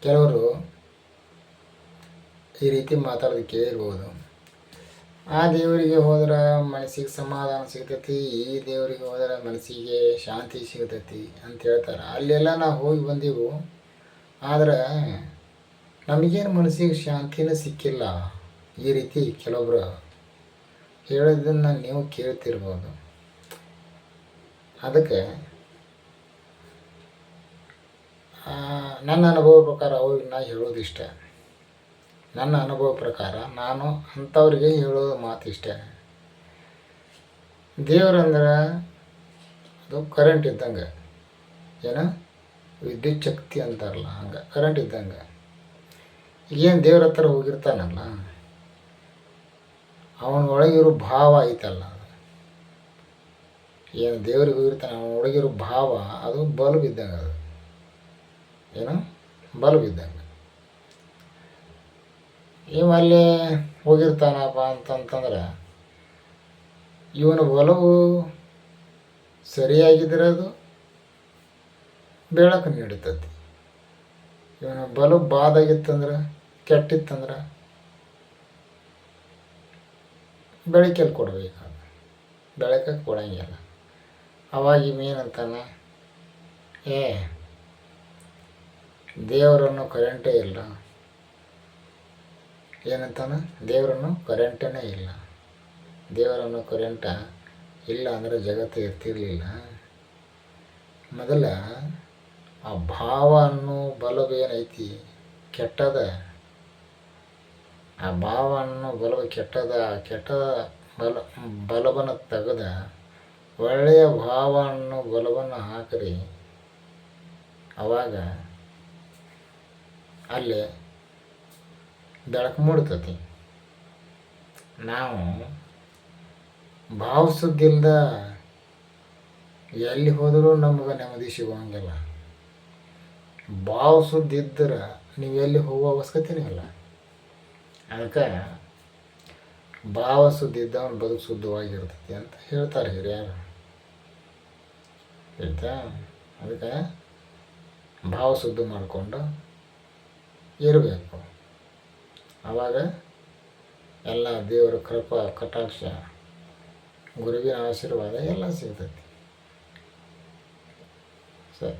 ಕೆಲವರು ಈ ರೀತಿ ಮಾತಾಡೋದು ಕೇಳಿರ್ಬೋದು, ಆ ದೇವರಿಗೆ ಹೋದ್ರೆ ಮನಸ್ಸಿಗೆ ಸಮಾಧಾನ ಸಿಗ್ತೈತಿ, ಈ ದೇವರಿಗೆ ಹೋದ್ರೆ ಮನಸ್ಸಿಗೆ ಶಾಂತಿ ಸಿಗ್ತೈತಿ ಅಂತ ಹೇಳ್ತಾರೆ. ಅಲ್ಲೆಲ್ಲ ನಾವು ಹೋಗಿ ಬಂದೆವು, ಆದ್ರೆ ನಮಗೇನು ಮನಸ್ಸಿಗೆ ಶಾಂತಿನೂ ಸಿಕ್ಕಿಲ್ಲ. ಈ ರೀತಿ ಕೆಲವೊಬ್ಬರು ಹೇಳೋದನ್ನು ನೀವು ಕೇಳ್ತಿರ್ಬೋದು. ಅದಕ್ಕೆ ನನ್ನ ಅನುಭವ ಪ್ರಕಾರ ಅವ್ರಿಗೆ ನಾ ಹೇಳೋದು ಇಷ್ಟ. ನನ್ನ ಅನುಭವ ಪ್ರಕಾರ ನಾನು ಅಂಥವ್ರಿಗೆ ಹೇಳೋದು ಮಾತು ಇಷ್ಟ. ದೇವರಂದ್ರೆ ಅದು ಕರೆಂಟ್ ಇದ್ದಂಗೆ, ಏನು ವಿದ್ಯುತ್ ಶಕ್ತಿ ಅಂತಾರಲ್ಲ, ಹಂಗೆ ಕರೆಂಟ್ ಇದ್ದಂಗೆ. ಏನು ದೇವ್ರ ಹತ್ರ ಹೋಗಿರ್ತಾನಲ್ಲ, ಅವನ ಒಳಗಿರೋ ಭಾವ ಐತಲ್ಲ, ಏನು ದೇವ್ರಿಗೆ ಹೋಗಿರ್ತಾನೆ ಅವನ ಒಳಗಿರೋ ಭಾವ ಅದು ಬಲ್ಬ್ ಇದ್ದಂಗೆ. ಅದು ಏನು ಬಲ್ಬ್ ಇದ್ದಂಗೆ. ಇವ ಅಲ್ಲೇ ಹೋಗಿರ್ತಾನಪ್ಪ ಅಂತಂತಂದ್ರೆ ಇವನ ಬಲವು ಸರಿಯಾಗಿದ್ರೆ ಅದು ಬೆಳಕು ನೀಡುತ್ತದೆ. ಇವನ ಬಲ್ಬ್ ಬಾದಾಗಿತ್ತಂದ್ರೆ, ಕೆಟ್ಟಿತ್ತಂದ್ರೆ ಬೆಳಕಲ್ಲಿ ಕೊಡಬೇಕು, ಬೆಳಕಕ್ಕೆ ಕೊಡಂಗಿಲ್ಲ. ಅವಾಗ ಇವೇನಂತಾನೆ, ದೇವರನ್ನು ಕರೆಂಟೇ ಇಲ್ಲ. ಏನಂತಾನೆ, ದೇವರನ್ನು ಕರೆಂಟೇ ಇಲ್ಲ. ದೇವರನ್ನು ಕರೆಂಟ ಇಲ್ಲ ಅಂದರೆ ಜಗತ್ತು ಇರ್ತಿರ್ಲಿಲ್ಲ. ಮೊದಲ ಆ ಭಾವ ಅನ್ನೋ ಬಲವು ಏನೈತಿ ಕೆಟ್ಟದ, ಆ ಭಾವ ಅನ್ನೋ ಬಲವು ಕೆಟ್ಟದ. ಆ ಕೆಟ್ಟ ಬಲವನ್ನು ತೆಗೆದ ಒಳ್ಳೆಯ ಭಾವ ಅನ್ನೋ ಬಲವನ್ನು ಹಾಕ್ರಿ, ಅವಾಗ ಅಲ್ಲಿ ಬೆಳಕು ಮೂಡ್ತತಿ. ನಾವು ಭಾವಸುದ್ದಿಲ್ದ ಎಲ್ಲಿ ಹೋದರೂ ನಮ್ಗೆ ನೆಮ್ಮದಿ ಸಿಗೋಂಗಿಲ್ಲ. ಭಾವಸುದ್ದಿದ್ರೆ ನೀವು ಎಲ್ಲಿ ಹೋಗೋ ಅವಶ್ಯಕತೆನೇ ಇಲ್ಲ. ಅದಕ್ಕೆ ಭಾವ ಸುದ್ದಿ ಇದ್ದವನು ಬದುಕು ಶುದ್ಧವಾಗಿರ್ತೈತಿ ಅಂತ ಹೇಳ್ತಾರೆ ಹಿರಿಯರು. ಆಯಿತಾ? ಅದಕ್ಕೆ ಭಾವ ಶುದ್ಧ ಮಾಡಿಕೊಂಡು ಇರಬೇಕು. ಆವಾಗ ಎಲ್ಲ ದೇವರ ಕೃಪಾ ಕಟಾಕ್ಷ, ಗುರುವಿನ ಆಶೀರ್ವಾದ ಎಲ್ಲ ಸಿಗ್ತೈತಿ. ಸರಿ.